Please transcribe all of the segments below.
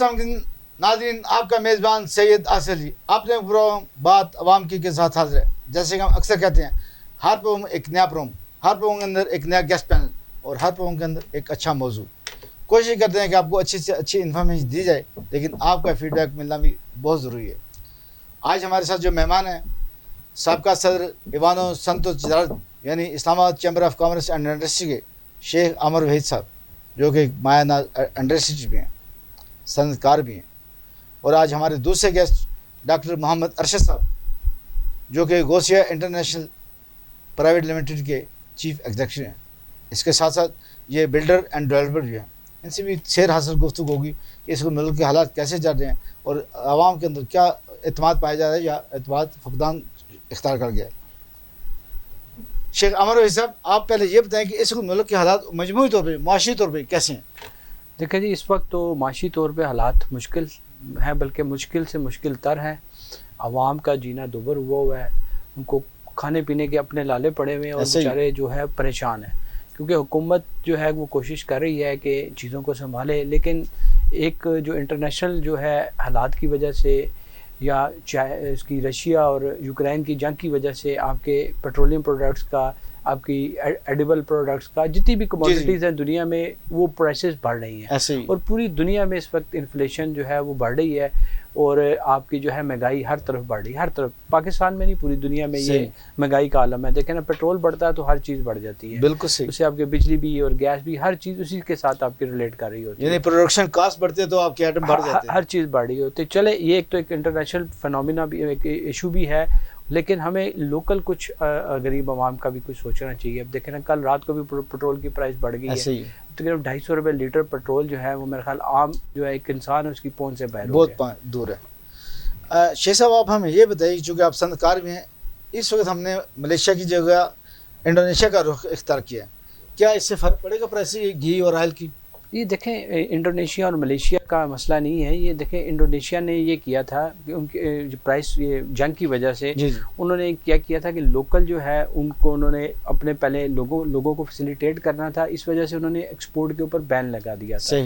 अस्सलाम नाज़रीन, आपका मेज़बान सैयद आसिफ जी आपने प्रोग्राम बात अवाम की के साथ हाजिर है। जैसे कि हम अक्सर कहते हैं, हर प्रोग्राम एक नया प्रोग्राम, हर प्रोग्राम के अंदर एक नया गेस्ट पैनल और हर प्रोग्राम के अंदर एक अच्छा मौजू। कोशिश करते हैं कि आपको अच्छी से अच्छी इन्फॉर्मेशन दी जाए, लेकिन आपका फीडबैक मिलना भी बहुत ज़रूरी है। आज हमारे साथ जो मेहमान हैं, साबका सदर इवानो संतो तिजारत यानी Islamabad chamber of commerce and industry के शेख अमर वहीद साहब, जो कि माया इंडस्ट्री भी हैं, सनतकार भी हैं। और आज हमारे दूसरे गेस्ट डॉक्टर मोहम्मद अरशद साहब, जो कि गोसिया इंटरनेशनल प्राइवेट लिमिटेड के चीफ एग्जीक्यूटिव हैं। इसके साथ साथ ये बिल्डर एंड डेवलपर भी हैं। इनसे भी शेर हासिल गुफ्तगू होगी कि इस मुल्क के हालात कैसे जा रहे हैं और आवाम के अंदर क्या एतमाद पाया जा रहा है या एतमाद फुकदान इख्तियार कर गया है। शेख अमर वहीद साहब, आप पहले ये बताएं कि इस मुल्क के हालात मजमूई तौर पर, माशी तौर पर कैसे हैं? देखिए जी, इस वक्त तो माशी तौर पे हालात मुश्किल हैं, बल्कि मुश्किल से मुश्किल तर हैं। आवाम का जीना दुभर हुआ है, उनको खाने पीने के अपने लाले पड़े हुए हैं और बेचारे जो है परेशान हैं, क्योंकि हुकूमत जो है वो कोशिश कर रही है कि चीज़ों को संभाले, लेकिन एक जो इंटरनेशनल जो है हालात की वजह से या चाहे इसकी रशिया और यूक्रेन की जंग की वजह से आपके पेट्रोलियम प्रोडक्ट्स का, आपकी एडिबल प्रोडक्ट्स का, जितनी भी कमोडिटीज़ हैं दुनिया में, वो प्राइसेस बढ़ रही हैं और पूरी दुनिया में इस वक्त इन्फ्लेशन जो है वो बढ़ रही है और आपकी जो है महंगाई हर तरफ बढ़ रही है, हर तरफ। पाकिस्तान में नहीं, पूरी दुनिया में ये महंगाई का आलम है। देखें ना, पेट्रोल बढ़ता है तो हर चीज़ बढ़ जाती है। बिल्कुल सही। उससे आपके बिजली भी और गैस भी, हर चीज़ उसी के साथ आपकी रिलेट कर रही होती है। यानी प्रोडक्शन कॉस्ट बढ़ते हैं तो आपके आइटम बढ़ जाते हैं, हर चीज़ बढ़ रही होती है। चले, ये एक तो एक इंटरनेशनल फिनोमिना भी, एक इशू भी है, लेकिन हमें लोकल कुछ गरीब आवाम का भी कुछ सोचना चाहिए। अब देखें ना, कल रात को भी पेट्रोल की प्राइस बढ़ गई है, तकरीबन 250 रुपये लीटर पेट्रोल जो है वो मेरे ख्याल आम जो है एक इंसान है उसकी पहुंच से बाहर बहुत दूर है। शेख साहब, आप हमें ये बताइए, चूँकि आप सनतकार भी हैं, इस वक्त हमने मलेशिया की जगह इंडोनेशिया का रुख इख्तियार किया है, क्या इससे फ़र्क पड़ेगा प्राइस घी और ऑयल की? ये देखें, इंडोनेशिया और मलेशिया का मसला नहीं है। ये देखें, इंडोनेशिया ने ये किया था कि उनके जो प्राइस, ये जंग की वजह से उन्होंने क्या किया था कि लोकल जो है उनको उन्होंने अपने पहले लोगों को फैसिलिटेट करना था। इस वजह से उन्होंने एक्सपोर्ट के ऊपर बैन लगा दिया था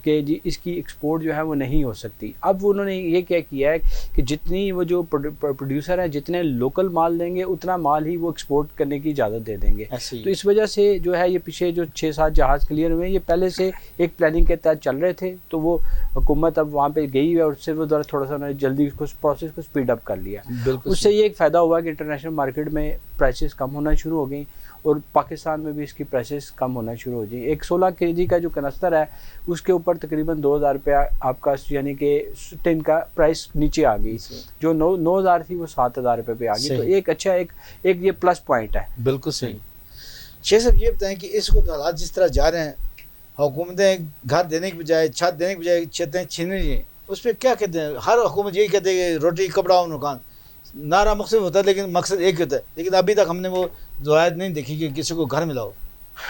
कि जी इसकी एक्सपोर्ट जो है वो नहीं हो सकती। अब उन्होंने ये क्या किया है कि जितनी वो जो प्रोड्यूसर है, जितने लोकल माल देंगे उतना माल ही वो एक्सपोर्ट करने की इजाज़त दे देंगे। तो इस वजह से जो है ये पीछे जो 6-7 जहाज़ क्लियर हुए, ये पहले से एक प्लानिंग के तहत चल रहे थे, तो वो हुकूमत अब वहाँ पे गई है और उससे वो थोड़ा सा उन्होंने जल्दी उसको प्रोसेस को स्पीड अप कर लिया। उससे ये एक फ़ायदा हुआ कि इंटरनेशनल मार्केट में प्राइसेस कम होना शुरू हो गई और पाकिस्तान में भी इसकी प्राइसेस कम होना शुरू हो गई। एक 16 kg का जो कनस्तर है उसके ऊपर तकरीबन 2000 रुपया आपका, यानी कि टिन का प्राइस नीचे आ गई, जो 9000 थी वो 7000 रुपये पे आ गई। तो एक अच्छा एक ये प्लस पॉइंट है। बिल्कुल सही। शेख साहब, ये बताएं कि इस वक्त हालात जिस तरह जा रहे हैं, हुकूमतें घर देने की बजाय, छत देने की बजाय छतें छीन रही हैं, उस पर क्या कहते हैं? हर हुकूमत यही कहते हैं कि रोटी कपड़ा और मकान, नारा मुख्तलिफ होता है लेकिन मकसद एक होता है, लेकिन अभी तक हमने वो ज़वायद नहीं देखी कि किसी को घर मिला हो।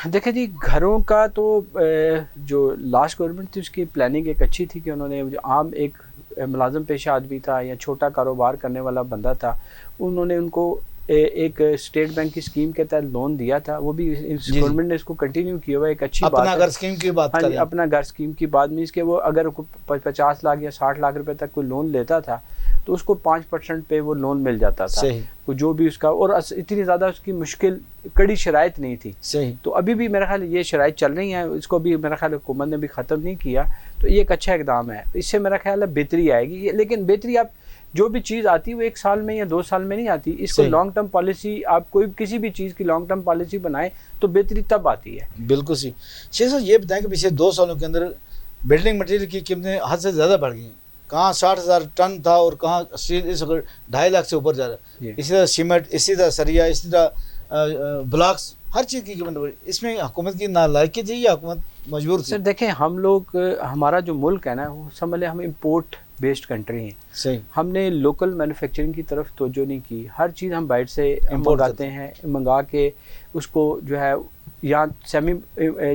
देखिए जी, घरों का तो जो लास्ट गवर्नमेंट थी उसकी प्लानिंग एक अच्छी थी कि उन्होंने जो आम एक मुलाजम पेशा आदमी था या छोटा कारोबार करने वाला बंदा था, उन्होंने उनको एक स्टेट बैंक की स्कीम के तहत लोन दिया था। वो भी गवर्नमेंट ने इसको कंटिन्यू किया हुआ, एक अच्छी बात है। अपना घर स्कीम की बात करें, अपना घर स्कीम की बात मीन्स कि वो अगर 50 लाख या 60 लाख रुपए तक कोई लोन लेता था तो उसको 5% पे वो लोन मिल जाता था, जो भी उसका, और इतनी ज़्यादा उसकी मुश्किल कड़ी शराइत नहीं थी। तो अभी भी मेरा ख्याल ये शराइत चल रही हैं, इसको भी मेरा ख्याल हुकूमत ने भी ख़त्म नहीं किया, तो ये एक अच्छा इकदाम है। इससे मेरा ख्याल है बेहतरी आएगी, लेकिन बेहतरी आप जो भी चीज़ आती है वो 1 साल में या 2 साल में नहीं आती। इसको लॉन्ग टर्म पॉलिसी, आप कोई किसी भी चीज़ की लॉन्ग टर्म पॉलिसी बनाए तो बेहतरी तब आती है। बिल्कुल सी। शेख साहब, ये बताएं कि पिछले 2 सालों के अंदर बिल्डिंग मटेरियल की कीमतें हद से ज़्यादा बढ़ गई हैं। कहाँ 60,000 टन था और कहाँ स्टील इस वक्त 2.5 लाख से ऊपर जा रहा है। इसी तरह सीमेंट, इसी तरह सरिया, इसी तरह ब्लॉक्स, हर चीज़ की कीमत बढ़ी। इसमें हुकूमत की नालायकी थी या हुकूमत मजबूर थी? सर देखें, हम लोग, हमारा जो मुल्क है ना, वो समझ लें हम इम्पोर्ट बेस्ड कंट्री हैं। सही। हमने लोकल मैन्युफैक्चरिंग की तरफ तवज्जो नहीं की। हर चीज़ हम बाहर से मंगाते हैं, मंगा के उसको जो है या सेमी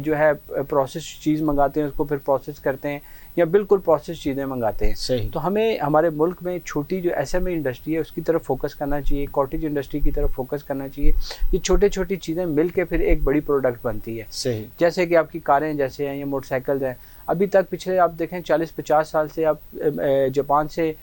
जो है प्रोसेस चीज़ मंगाते हैं, उसको फिर प्रोसेस करते हैं, या बिल्कुल प्रोसेस चीज़ें मंगाते हैं। सही। तो हमें हमारे मुल्क में छोटी जो SME इंडस्ट्री है उसकी तरफ फोकस करना चाहिए, कॉटेज इंडस्ट्री की तरफ फोकस करना चाहिए। ये छोटे छोटी चीज़ें मिल के फिर एक बड़ी प्रोडक्ट बनती है। सही। जैसे कि आपकी कारें जैसे हैं या मोटरसाइकिल हैं, अभी तक पिछले आप देखें 40-50 साल से आप जापान से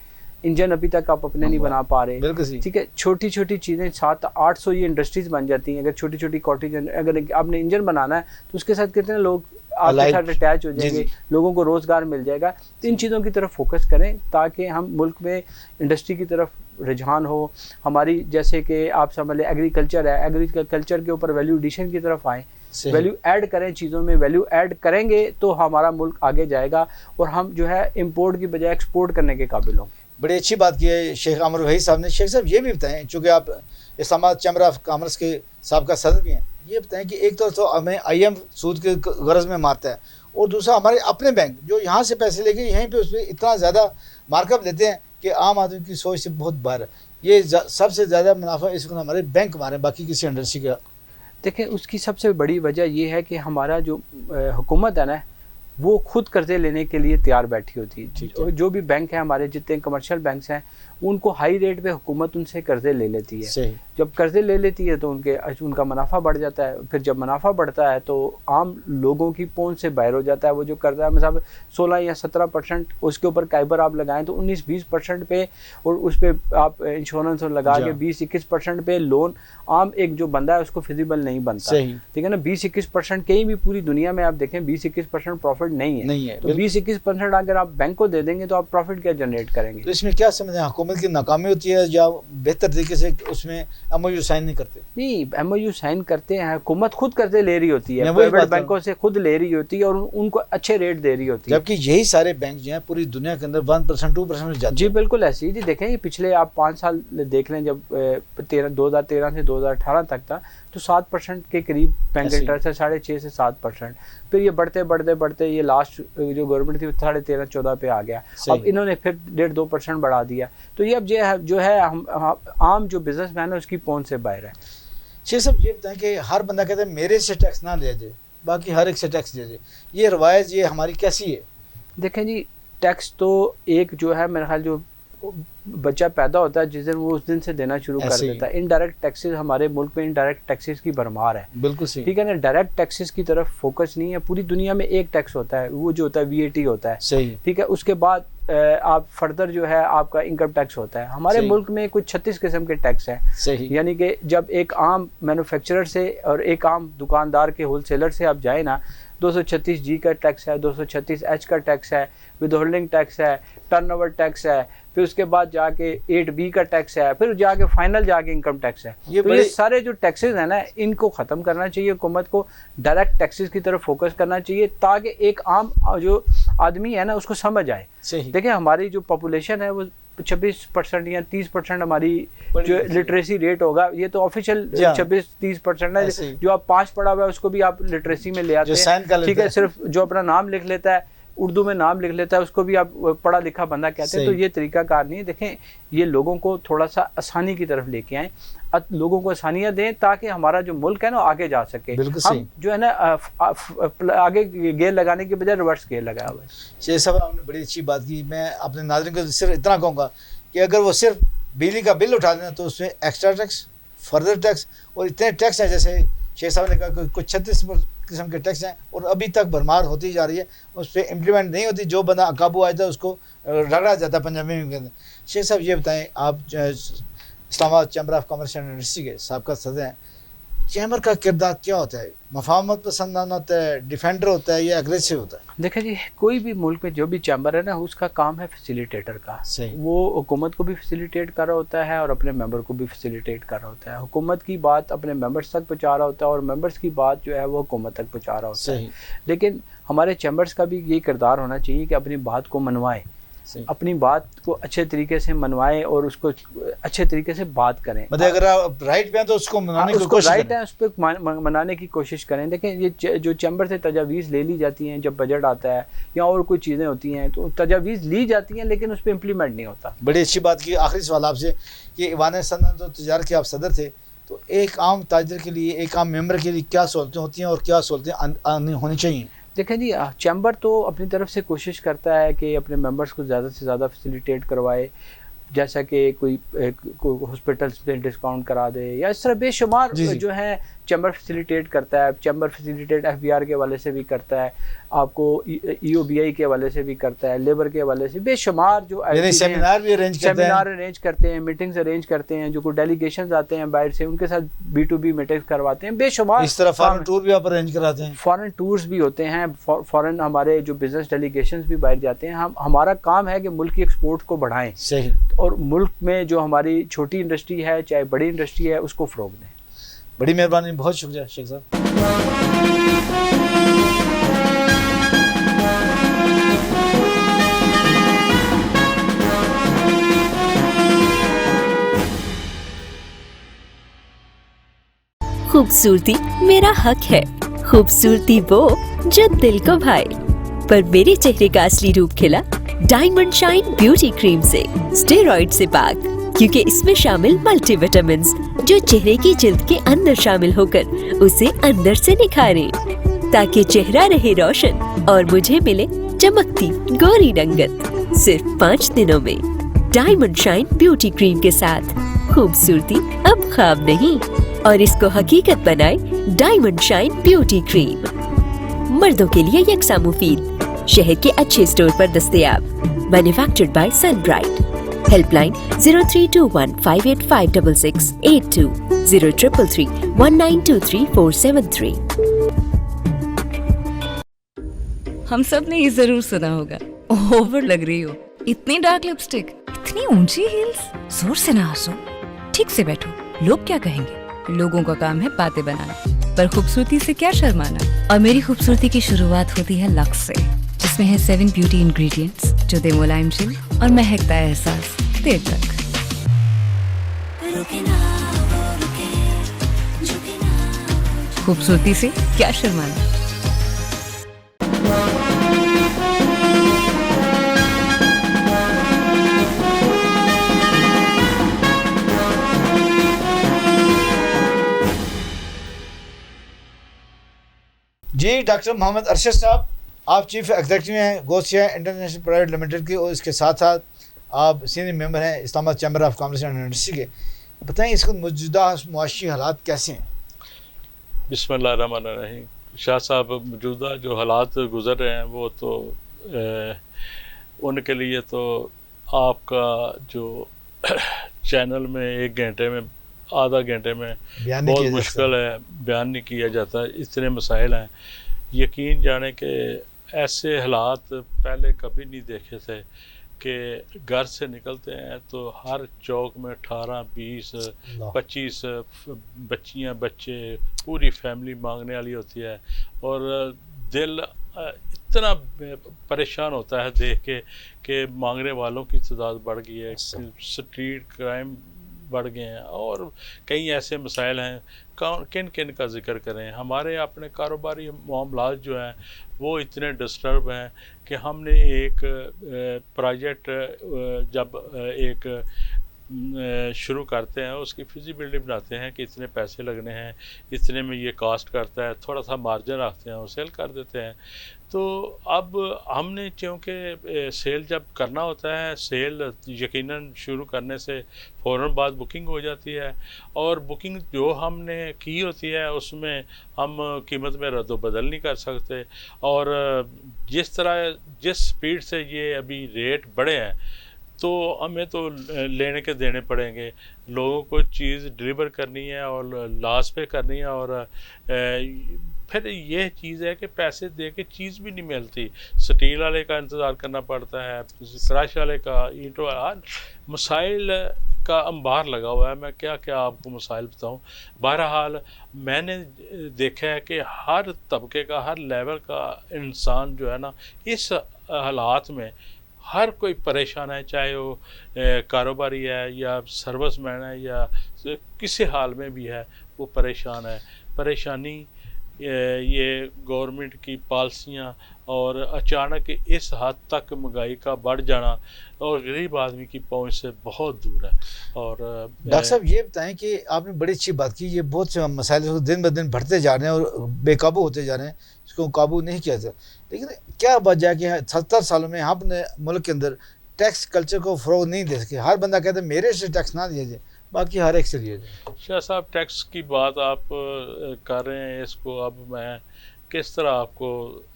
इंजन अभी तक आप अपने नहीं बना पा रहे। बिल्कुल। ठीक है, छोटी छोटी चीज़ें 700-800 ये इंडस्ट्रीज बन जाती हैं। अगर छोटी छोटी कॉटेज, अगर आपने इंजन बनाना है तो उसके साथ कितने लोग आपके साथ अटैच हो जाएंगे, लोगों को रोज़गार मिल जाएगा। तो इन चीज़ों की तरफ फोकस करें ताकि हम मुल्क में इंडस्ट्री की तरफ रुझान हो। हमारी जैसे कि आप समझ लें एग्रीकल्चर है, एग्रीकल्चर के ऊपर वैल्यू एडिशन की तरफ आएँ, वैल्यू ऐड करें, चीज़ों में वैल्यू ऐड करेंगे तो हमारा मुल्क आगे जाएगा और हम जो है इम्पोर्ट की बजाय एक्सपोर्ट करने के काबिल होंगे। बड़ी अच्छी बात की है शेख आमिर वहीद साहब ने। शेख साहब ये भी बताएं, चूँकि आप इस्लामाबाद चैम्बर ऑफ कॉमर्स के साबिक़ा सदर भी हैं, ये बताएं कि एक तो हमें IM सूद के गर्ज में मारता है और दूसरा हमारे अपने बैंक जो यहाँ से पैसे लेके यहीं पे उस पर इतना ज़्यादा मार्कअप देते हैं कि आम आदमी की सोच से बहुत बाहर है। ये सबसे ज़्यादा मुनाफा इस वक्त हमारे बैंक मारे, बाकी किसी इंडस्ट्री का। देखिए उसकी सबसे बड़ी वजह ये है कि हमारा जो हुकूमत है ना वो खुद कर्जे लेने के लिए तैयार बैठी होती है। जो भी बैंक है हमारे, जितने कमर्शियल बैंक्स हैं, उनको हाई रेट पे हुकूमत उनसे कर्जे ले लेती है। जब कर्जे ले लेती है तो उनका मुनाफा बढ़ जाता है। फिर जब मुनाफा बढ़ता है तो आम लोगों की पहुंच से बाहर हो जाता है। वो जो कर्जा है मतलब 16 या 17%, उसके ऊपर काइबर आप लगाएं तो 19-20% पे, और उस पर आप इंश्योरेंस लगा के 20-21% पे लोन आम एक जो बंदा है उसको फिजिबल नहीं बनता। ठीक है ना। 20-21% कहीं भी पूरी दुनिया में आप देखें 20-21% प्रॉफिट नहीं है। तो 20-21% अगर आप बैंक को दे देंगे तो आप प्रॉफिट क्या जनरेट करेंगे? तो इसमें क्या समझें, हुकूमत की नाकामी होती है या बेहतर तरीके से उसमें MOU साइन नहीं करते? नहीं, MOU साइन करते हैं, हुकूमत खुद कर्जे ले रही होती है, प्राइवेट बैंकों से खुद ले रही होती है और उनको अच्छे रेट दे रही होती है। जबकि यही सारे बैंक जो हैं पूरी दुनिया के अंदर 1% 2% में जाते हैं। जी बिल्कुल ऐसे ही। जी देखें ये पिछले आप 5 साल देख लें, जब 2013 से 2018 तक था तो 7% के करीब बैंक इंटरेस्ट है, 6.5 से 7%। फिर ये बढ़ते ये लास्ट जो गवर्नमेंट थी वो 13.5-14 पे आ गया। अब इन्होंने फिर 1.5-2% बढ़ा दिया। तो ये अब जो है हम आम जो बिजनेसमैन है उसकी पहुंच से बाहर है। शेख साहब ये बताएं कि हर बंदा कहता है मेरे से टैक्स ना ले जाए, बाकी हर एक से टैक्स दे जाए, ये रवायत ये हमारी कैसी है? देखें जी, टैक्स तो एक जो है मेरे ख्याल जो बच्चा पैदा होता है जिस दिन वो उस दिन से देना शुरू कर देता है। इनडायरेक्ट टैक्सेस हमारे मुल्क में इनडायरेक्ट टैक्सेस की भरमार है। बिल्कुल सही। ठीक है ना। डायरेक्ट टैक्सेस की तरफ फोकस नहीं है। पूरी दुनिया में एक टैक्स होता है, वो जो होता है VAT होता है। सही। ठीक है। उसके बाद आप फर्दर जो है आपका इनकम टैक्स होता है। हमारे मुल्क में कुछ 36 किस्म के टैक्स हैं। सही। यानी कि जब एक आम मैन्युफैक्चरर से और एक आम दुकानदार के होलसेलर से आप जाए ना, 236G का टैक्स है, 236H का टैक्स है, विद होल्डिंग टैक्स है, टर्नओवर टैक्स है, फिर उसके बाद जाके 8B का टैक्स है, फिर जाके फाइनल जाके इनकम टैक्स है। तो ये सारे जो टैक्सेस हैं ना इनको ख़त्म करना चाहिए। हुकूमत को डायरेक्ट टैक्सेस की तरफ फोकस करना चाहिए ताकि एक आम जो आदमी है ना उसको समझ आए। देखिए हमारी जो पॉपुलेशन है वो 26% या 30% हमारी जो लिटरेसी रेट होगा, ये तो ऑफिशियल 26-30% है। जो आप 5 पढ़ा हुआ है उसको भी आप लिटरेसी में ले आते हैं। ठीक है। सिर्फ जो अपना नाम लिख लेता है, उर्दू में नाम लिख लेता है, उसको भी आप पढ़ा लिखा बंदा कहते हैं। तो ये तरीका कार नहीं है। देखें ये लोगों को थोड़ा सा आसानी की तरफ लेके आएँ, लोगों को आसानियाँ दें ताकि हमारा जो मुल्क है ना आगे जा सके। हम जो है ना आगे गेयर लगाने के बजाय रिवर्स गेयर लगाया हुआ है। शेख साहब आपने बड़ी अच्छी बात की। मैं अपने नाज़रीन को सिर्फ इतना कहूँगा कि अगर वो सिर्फ बिजली का बिल उठा दें तो उसमें एक्स्ट्रा टैक्स, फर्दर टैक्स और इतने टैक्स हैं, जैसे शेख साहब ने कहा कुछ 36 किस्म के टैक्स हैं और अभी तक भरमार होती जा रही है, उस पर इम्प्लीमेंट नहीं होती। जो बंदा काबू आ जाता है उसको रगड़ा जाता है पंजाबी में कहते हैं। शेख साहब ये बताएं, आप Islamabad chamber of commerce and industry के साबिक़ा सदर हैं, चैम्बर का किरदार क्या होता है? मफाहमत पसंदाना होता है, डिफेंडर होता है या एग्रेसिव होता है? देखिए जी, कोई भी मुल्क में जो भी चैम्बर है ना उसका काम है फैसिलिटेटर का। वो हुकूमत को भी फैसिलिटेट कर रहा होता है और अपने मेंबर को भी फैसिलिटेट कर रहा होता है। हुकूमत की बात अपने मेंबर्स तक पहुँचा रहा होता है और मेंबर्स की बात जो है वो हुकूमत तक पहुँचा रहा होता है। लेकिन हमारे चैम्बर्स का भी ये किरदार होना चाहिए कि अपनी बात को मनवाएं, अपनी बात को अच्छे तरीके से मनवाएं और उसको अच्छे तरीके से बात करें। मतलब अगर आप राइट पे हैं तो उसको मनाने की कोशिश राइट है उस पर मनाने की कोशिश करें। देखें ये जो चैम्बर से तजावीज़ ले ली जाती हैं, जब बजट आता है या और कोई चीज़ें होती हैं तो तजावीज़ ली जाती हैं लेकिन उस पर इम्प्लीमेंट नहीं होता। बड़ी अच्छी बात की। आखिरी सवाल आपसे कि ईवान सनअत और तिजारत के आप सदर थे, तो एक आम ताजिर के लिए, एक आम मेंबर के लिए क्या सहूलतें होती हैं और क्या सहूलतें होनी चाहिए? देखें जी, चैम्बर तो अपनी तरफ से कोशिश करता है कि अपने मेंबर्स को ज़्यादा से ज़्यादा फैसिलिटेट करवाए, जैसा कि कोई हॉस्पिटल्स में डिस्काउंट करा दे, या इस तरह बेशुमार जो है चैम्बर फैसिलिटेट करता है। चैम्बर फैसिलिटेट एफबीआर के हवाले से भी करता है, आपको ईओबीआई के हवाले से भी करता है, लेबर के हवाले से बेशुमार जो सेमिनार भी अरेंज करते हैं, मीटिंग्स अरेंज करते हैं। जो कोई डेलीगेशंस आते हैं बाहर से, उनके साथ B2B मीटिंग्स करवाते हैं। बेशुमार इस तरह फॉरेन टूर भी आप अरेंज कराते हैं। फॉरेन टूर्स भी होते हैं, फॉरेन हमारे जो बिजनेस डेलीगेशंस भी बाहर जाते हैं। हमारा काम है कि मुल्क की एक्सपोर्ट को बढ़ाएं। सही। और मुल्क में जो हमारी छोटी इंडस्ट्री है, चाहे बड़ी इंडस्ट्री है, उसको फ़रोग दें। बड़ी मेहरबानी, बहुत शुक्रिया शेख साहब। खूबसूरती मेरा हक है, खूबसूरती वो जो दिल को भाए। पर मेरे चेहरे का असली रूप खिला डायमंड शाइन ब्यूटी क्रीम से, स्टेरॉइड से पाक, क्योंकि इसमें शामिल मल्टीविटामिन्स जो चेहरे की जिल्द के अंदर शामिल होकर उसे अंदर से निखारें, ताकि चेहरा रहे रोशन और मुझे मिले चमकती गोरी रंगत। सिर्फ 5 दिनों में डायमंड शाइन ब्यूटी क्रीम के साथ खूबसूरती अब ख्वाब नहीं, और इसको हकीकत बनाए डायमंड शाइन ब्यूटी क्रीम। मर्दों के लिए यकसा मुफीद, शहर के अच्छे स्टोर पर दस्तयाब। Manufactured by Sunbright. हेल्पलाइन 0321585662, 03331923 हम सब ने ये जरूर सुना होगा, ओवर लग रही हो, इतनी डार्क लिपस्टिक, इतनी ऊंची हील्स, जोर से ना हंसो, ठीक से बैठो, लोग क्या कहेंगे। लोगों का काम है बातें बनाना, पर खूबसूरती से क्या शर्माना। और मेरी खूबसूरती की शुरुआत होती है लक्स से, जिसमें है 7 ब्यूटी इंग्रेडिएंट्स जो दे मुलायम चिल और महकता है एहसास देर तक। खूबसूरती से क्या शर्माना। जी, डॉक्टर मोहम्मद अरशद साहब, आप चीफ एग्जीक्यूटिव हैं गोसिया इंटरनेशनल प्राइवेट लिमिटेड के, और इसके साथ साथ आप सीनियर मेंबर हैं Islamabad chamber of commerce and industry के। बताएं इसको मौजूदा मुआशी हालात कैसे हैं? बिस्मिल्लाहिर्रहमानिर्रहीम। शाह साहब, मौजूदा जो हालात गुजर रहे हैं वो तो उनके लिए तो आपका जो चैनल में 1 घंटे में, आधा घंटे में बहुत मुश्किल है, बयान नहीं किया जाता। इतने मसाइल हैं, यकीन जाने के ऐसे हालात पहले कभी नहीं देखे थे कि घर से निकलते हैं तो हर चौक में 18, 20, 25 बच्चियां, बच्चे, पूरी फैमिली मांगने वाली होती है। और दिल इतना परेशान होता है देख के कि मांगने वालों की तादाद बढ़ गई है, स्ट्रीट क्राइम बढ़ गए हैं, और कई ऐसे मसाइल हैं। किन किन का जिक्र करें। हमारे अपने कारोबारी मामलात जो हैं वो इतने डिस्टर्ब हैं कि हमने एक प्रोजेक्ट जब एक शुरू करते हैं, उसकी फिजिबिलिटी बनाते हैं कि इतने पैसे लगने हैं, इतने में ये कास्ट करता है, थोड़ा सा मार्जिन रखते हैं और सेल कर देते हैं। तो अब हमने क्योंकि सेल जब करना होता है, सेल यकीनन शुरू करने से फ़ौरन बाद बुकिंग हो जाती है, और बुकिंग जो हमने की होती है उसमें हम कीमत में रद्द बदल नहीं कर सकते। और जिस स्पीड से ये अभी रेट बढ़े हैं तो हमें तो लेने के देने पड़ेंगे। लोगों को चीज़ डिलीवर करनी है और लास्ट पे करनी है, और फिर ये चीज़ है कि पैसे दे के चीज़ भी नहीं मिलती। स्टील वाले का इंतज़ार करना पड़ता है, क्रश वाले का, ईंटों वाला, मसाइल का अंबार लगा हुआ है। मैं क्या क्या आपको मसाइल बताऊं। बहरहाल मैंने देखा है कि हर तबके का, हर लेवल का इंसान जो है ना, इस हालात में हर कोई परेशान है, चाहे वो कारोबारी है या सर्विसमैन है या किसी हाल में भी है, वो परेशान है। परेशानी ये गवर्नमेंट की पॉलिसियाँ और अचानक इस हद तक महंगाई का बढ़ जाना और गरीब आदमी की पहुंच से बहुत दूर है। और डॉक्टर साहब ये बताएं कि आपने बड़ी अच्छी बात की, ये बहुत से मसाइल दिन ब दिन बढ़ते जा रहे हैं और बेकाबू होते जा रहे हैं, इसको काबू नहीं किया जाता, लेकिन क्या वजह कि 70 सालों में हम अपने मुल्क के अंदर टैक्स कल्चर को फ़रोग नहीं दे सके। हर बंदा कहता है मेरे से टैक्स ना दिया जाए, बाकी हर एक से लिया जाए। शाह साहब, टैक्स की बात आप कर रहे हैं, इसको अब मैं किस तरह आपको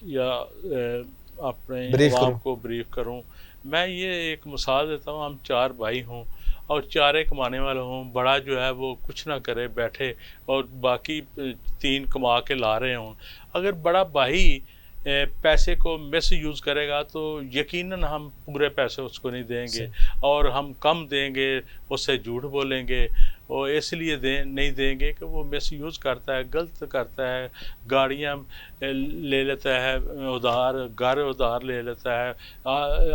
या अपने आवाम को ब्रीफ करूं। मैं ये एक मिसाल देता हूं, हम 4 भाई हों और 4 कमाने वाले हों, बड़ा जो है वो कुछ ना करे बैठे और बाकी 3 कमा के ला रहे हों। अगर बड़ा भाई पैसे को मिस यूज़ करेगा तो यकीनन हम पूरे पैसे उसको नहीं देंगे और हम कम देंगे, उससे झूठ बोलेंगे और इसलिए नहीं देंगे कि वो मिस यूज़ करता है, गलत करता है, गाड़ियाँ ले लेता है उधार, घर उधार ले लेता है,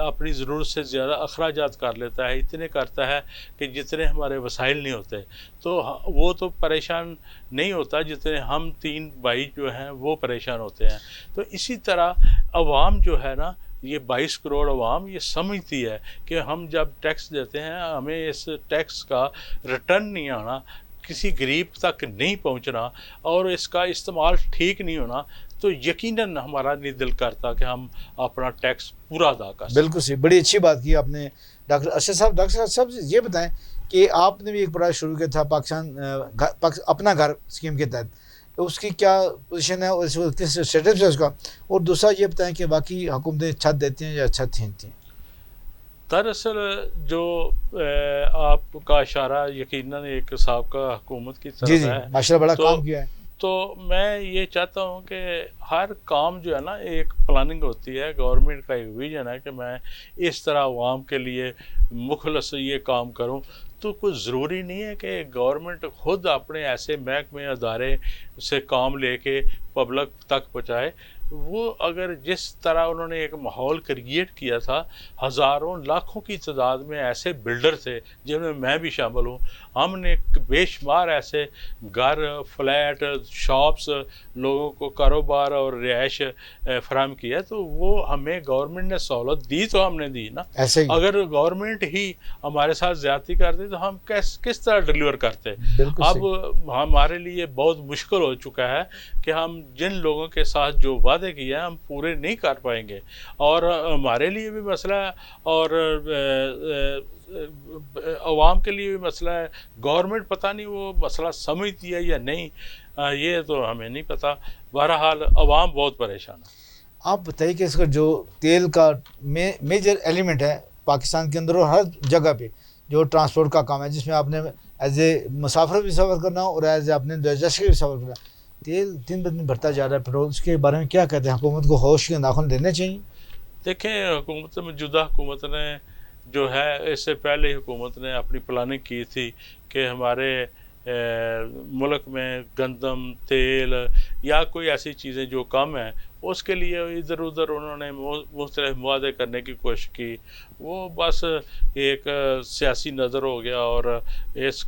अपनी ज़रूरत से ज़्यादा अखराजात कर लेता है, इतने करता है कि जितने हमारे वसाइल नहीं होते, तो वो तो परेशान नहीं होता जितने हम 3 भाई जो हैं वो परेशान होते हैं। तो इसी तरह अवाम जो है ना, ये 22 करोड़ अवाम ये समझती है कि हम जब टैक्स देते हैं हमें इस टैक्स का रिटर्न नहीं आना, किसी गरीब तक नहीं पहुंचना और इसका इस्तेमाल ठीक नहीं होना, तो यकीनन हमारा नहीं दिल करता कि हम अपना टैक्स पूरा अदा कर सकें। बिल्कुल सही, बड़ी अच्छी बात की आपने डॉक्टर अरशद साहब। डॉक्टर साहब ये बताएं कि आपने भी एक प्रोजेक्ट शुरू किया था पाकिस्तान अपना घर स्कीम के तहत, उसकी क्या पोजीशन है और किस स्टेटस है उसका, और दूसरा ये बताएं कि बाकी हुकूमतें छत देती हैं या छत छीनती हैं। दरअसल जो आपका इशारा यकीनन एक साबका हुकूमत की तरफ जी है, माशाल्लाह बड़ा काम किया है। तो मैं ये चाहता हूँ कि हर काम जो है ना एक प्लानिंग होती है, गवर्नमेंट का एक विजन है कि मैं इस तरह अवाम के लिए मुखलस ये काम करूँ। तो कुछ ज़रूरी नहीं है कि गवर्नमेंट ख़ुद अपने ऐसे महकमे अदारे से काम लेके पब्लिक तक पहुँचाए। वो अगर जिस तरह उन्होंने एक माहौल क्रिएट किया था, हज़ारों लाखों की तादाद में ऐसे बिल्डर थे जिनमें मैं भी शामिल हूँ, हमने बेशुमार ऐसे घर, फ्लैट, शॉप्स, लोगों को कारोबार और रिहाइश फराहम किया, तो वो हमें गवर्नमेंट ने सहूलत दी तो हमने दी ना। ऐसे ही अगर गवर्नमेंट ही हमारे साथ ज़्यादती करती तो हम किस तरह डिलीवर करते। अब हमारे लिए बहुत मुश्किल हो चुका है कि हम जिन लोगों के साथ जो वादे किए हैं हम पूरे नहीं कर पाएंगे, और हमारे लिए भी मसला है और अवाम के लिए भी मसला है। गवर्नमेंट पता नहीं वो मसला समझती है या नहीं, ये तो हमें नहीं पता। बहरहाल अवाम बहुत परेशान है। आप बताइए कि इसका जो तेल का मेजर एलिमेंट है पाकिस्तान के अंदर और हर जगह पे जो ट्रांसपोर्ट का काम है, जिसमें आपने एज ए मुसाफिर भी सफ़र करना और एज ए अपने दर्जाश भी सफ़र करना, तेल दिन ब दिन बढ़ता जा रहा है। पेट्रोल, उसके बारे में क्या कहते हैं? हुकूमत को होश के नाखून लेने चाहिए। देखें, हुकूमत मौजूदा हुकूमत ने जो है, इससे पहले हुकूमत ने अपनी प्लानिंग की थी कि हमारे मुल्क में गंदम, तेल या कोई ऐसी चीज़ें जो कम हैं उसके लिए इधर उधर उन्होंने मुख्तलिफ मुआदे करने की कोशिश की। वो बस एक सियासी नज़र हो गया और इस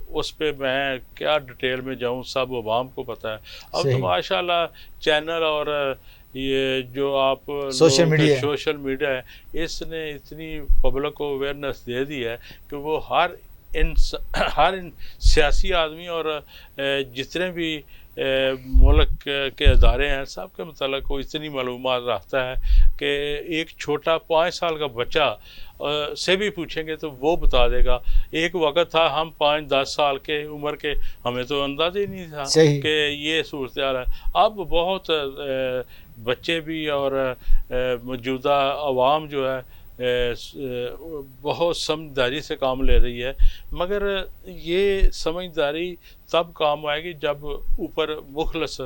उस पर मैं क्या डिटेल में जाऊँ, सब अवाम को पता है। अब तो माशाल्लाह चैनल और ये जो आप सोशल मीडिया है, इसने इतनी पब्लिक को अवेयरनेस दे दी है कि वो हर इन सियासी आदमी और जितने भी मुल्क के अदारे हैं सब के मतलब को इतनी मालूमात रखता है कि एक छोटा 5 साल का बच्चा से भी पूछेंगे तो वो बता देगा। एक वक्त था हम 5-10 साल के उम्र के, हमें तो अंदाज़ा ही नहीं था कि ये सूरत हाल है। अब बहुत बच्चे भी और मौजूदा अवाम जो है बहुत समझदारी से काम ले रही है, मगर ये समझदारी तब काम आएगी जब ऊपर मुखलस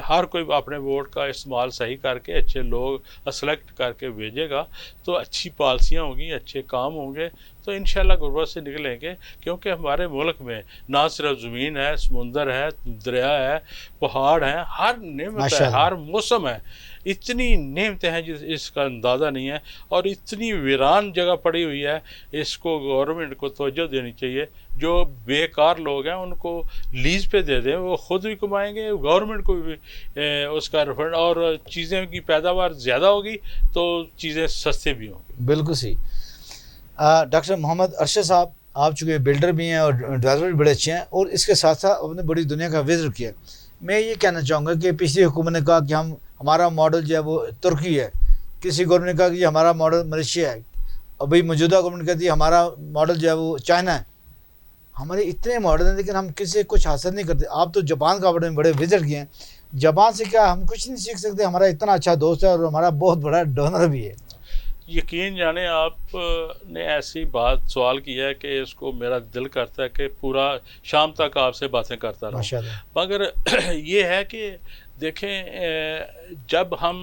हर कोई अपने वोट का इस्तेमाल सही करके अच्छे लोग सेलेक्ट करके भेजेगा तो अच्छी पॉलिसियाँ होंगी, अच्छे काम होंगे, तो इंशाल्लाह गुर्बत से निकलेंगे। क्योंकि हमारे मुल्क में ना सिर्फ ज़मीन है, समुंदर है, दरिया है, पहाड़ हैं, हर नेमत है, हर मौसम है, इतनी नेमतें हैं जिस इसका अंदाज़ा नहीं है और इतनी वीरान जगह पड़ी हुई है। इसको गवर्नमेंट को तवज्जो देनी चाहिए। जो बेकार लोग हैं उनको लीज पे दे दें, वो ख़ुद भी कमाएंगे, गवर्नमेंट को भी उसका रिफंड, और चीज़ें की पैदावार ज़्यादा होगी तो चीज़ें सस्ती भी होंगी। बिल्कुल सही। डॉक्टर मोहम्मद अरशद साहब, आप चूँकि बिल्डर भी हैं और ड्राइवर भी बड़े अच्छे हैं और इसके साथ साथ आपने बड़ी दुनिया का विजिट किया। मैं ये कहना चाहूँगा कि पिछली हुकूमत ने कहा कि हमारा मॉडल जो है वो तुर्की है, किसी गवर्नमेंट ने कहा कि हमारा मॉडल मलेशिया है, अभी मौजूदा गवर्नमेंट कहती है हमारा मॉडल जो है वो चाइना है। हमारे इतने मॉडल हैं लेकिन हम किसी से कुछ हासिल नहीं करते। आप तो जापान का बड़े विजिट किए हैं, जापान से क्या हम कुछ नहीं सीख सकते? हमारा इतना अच्छा दोस्त है और हमारा बहुत बड़ा डोनर भी है। यकीन जाने आपने ऐसी बात सवाल किया है कि इसको मेरा दिल करता है कि पूरा शाम तक आपसे बातें करता रहूं, मगर ये है कि देखें, जब हम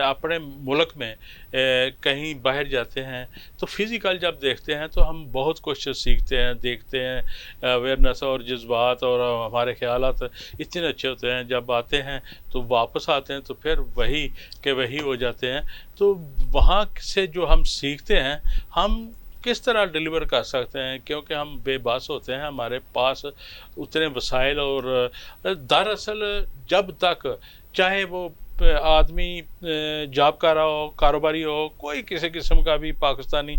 अपने मुल्क में कहीं बाहर जाते हैं तो फिज़िकल जब देखते हैं तो हम बहुत कुछ सीखते हैं, देखते हैं, अवेयरनेस और जज्बात और हमारे ख़यालात इतने अच्छे होते हैं। जब आते हैं तो वापस आते हैं तो फिर वही के वही हो जाते हैं। तो वहाँ से जो हम सीखते हैं हम किस तरह डिलीवर कर सकते हैं, क्योंकि हम बेबस होते हैं, हमारे पास उतने वसाइल। और दरअसल जब तक चाहे वो आदमी जॉब कर रहा हो, कारोबारी हो, कोई किसी किस्म का भी पाकिस्तानी,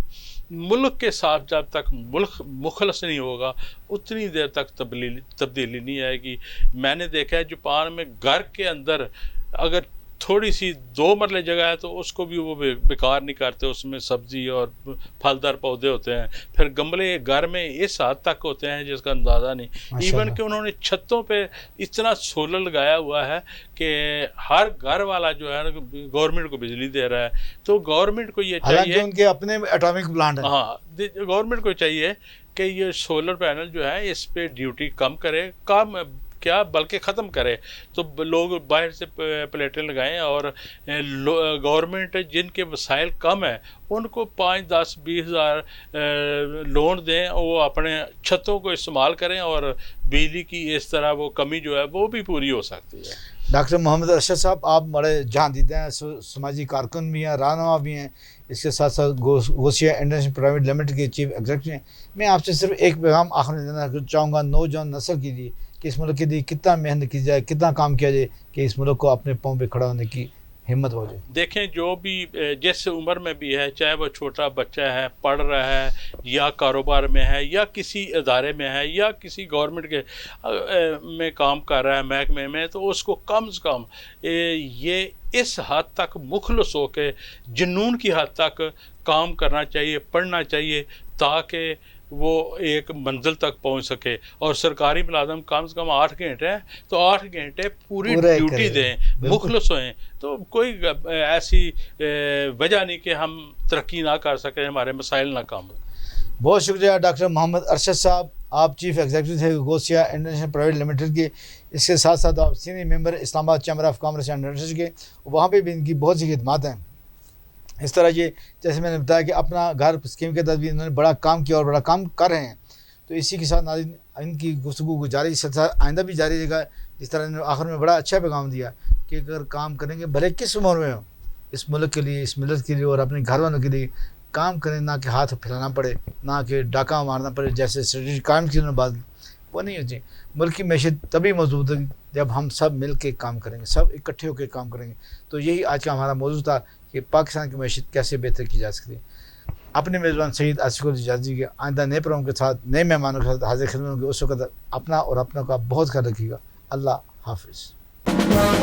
मुल्क के साथ जब तक मुल्क मुखलस नहीं होगा उतनी देर तक तब्दीली नहीं आएगी। मैंने देखा है जापान में घर के अंदर अगर थोड़ी सी 2 मरले जगह है तो उसको भी वो बेकार नहीं करते, उसमें सब्ज़ी और फलदार पौधे होते हैं। फिर गमले घर में इस हद तक होते हैं जिसका अंदाज़ा नहीं। इवन कि उन्होंने छतों पे इतना सोलर लगाया हुआ है कि हर घर वाला जो है गवर्नमेंट को बिजली दे रहा है। तो गवर्नमेंट को ये चाहिए, उनके अपने एटॉमिक प्लांट है, हाँ, गवर्नमेंट को चाहिए कि ये सोलर पैनल जो है इस पर ड्यूटी कम करे, कम क्या बल्कि ख़त्म करे। तो लोग बाहर से प्लेटें लगाएं और गवर्नमेंट जिनके वसाइल कम है उनको 5, 10, 20 हज़ार लोन दें, वो अपने छतों को इस्तेमाल करें और बिजली की इस तरह वो कमी जो है वो भी पूरी हो सकती है। डॉक्टर मोहम्मद अरशद साहब, आप बड़े जहाँ दीदे हैं, समाजी कारकुन भी हैं, रहनुमा भी हैं, इसके साथ साथ गोसिया इंटरनेशनल प्राइवेट लिमिटेड के चीफ एग्जीक्यूटिव हैं। मैं आपसे सिर्फ एक पैगाम आखिर में देना चाहूँगा नौजवान नस्ल के लिए कि इस मुल्क के लिए कितना मेहनत की जाए, कितना काम किया जाए कि इस मुल्क को अपने पाँव पे खड़ा होने की हिम्मत हो जाए। देखें, जो भी जिस उम्र में भी है, चाहे वो छोटा बच्चा है, पढ़ रहा है या कारोबार में है या किसी इदारे में है या किसी गवर्नमेंट के में काम कर रहा है, महकमे में, तो उसको कम से कम ये इस हद तक मुखलस हो के जुनून की हद तक काम करना चाहिए, पढ़ना चाहिए, ताकि वो एक मंजिल तक पहुंच सके। और सरकारी मुलाजम कम से कम 8 घंटे हैं तो 8 घंटे पूरी ड्यूटी दें, मुखलस होएं। तो कोई ऐसी वजह नहीं कि हम तरक्की ना कर सकें, हमारे मसाइल ना कम हो। बहुत शुक्रिया डॉक्टर मोहम्मद अरशद साहब, आप चीफ एग्जीक्यूटिव थे गोसिया इंटरनेशनल प्राइवेट लिमिटेड के। इसके साथ साथ आप senior member Islamabad chamber of commerce and industries के, वहाँ पे भी इनकी बहुत सी खिदमात हैं। इस तरह ये जैसे मैंने बताया कि अपना घर स्कीम के तहत भी इन्होंने बड़ा काम किया और बड़ा काम कर रहे हैं। तो इसी के साथ नाज़रीन, इनकी गुफ्तगू जारी आइंदा भी जारी रहेगा। जिस तरह इन्होंने आखिर में बड़ा अच्छा पैगाम दिया कि अगर काम करेंगे भले किस उम्र में हो, इस मुल्क के लिए, इस मिलत के लिए और अपने घर वालों के लिए काम करें, ना कि हाथ फैलाना पड़े, ना कि डाका मारना पड़े। जैसे स्ट्रेटजी काम की उन्होंने बात, वो नहीं होती। मुल्क की मैशत तभी मजबूत होगी जब हम सब मिल के काम करेंगे, सब इकट्ठे होकर काम करेंगे। तो यही आज का हमारा मौजूद था कि पाकिस्तान की मैशत कैसे बेहतर की जा सकती है। अपने मेज़बान सईद आसिफ को इजाज़त दीजिए। आइंदा नए प्रोग्राम के साथ, नए मेहमानों के साथ हाजिर खिदमत होंगे। उस वक्त अपना और अपनों का बहुत ख्याल रखिएगा। अल्लाह हाफिज़।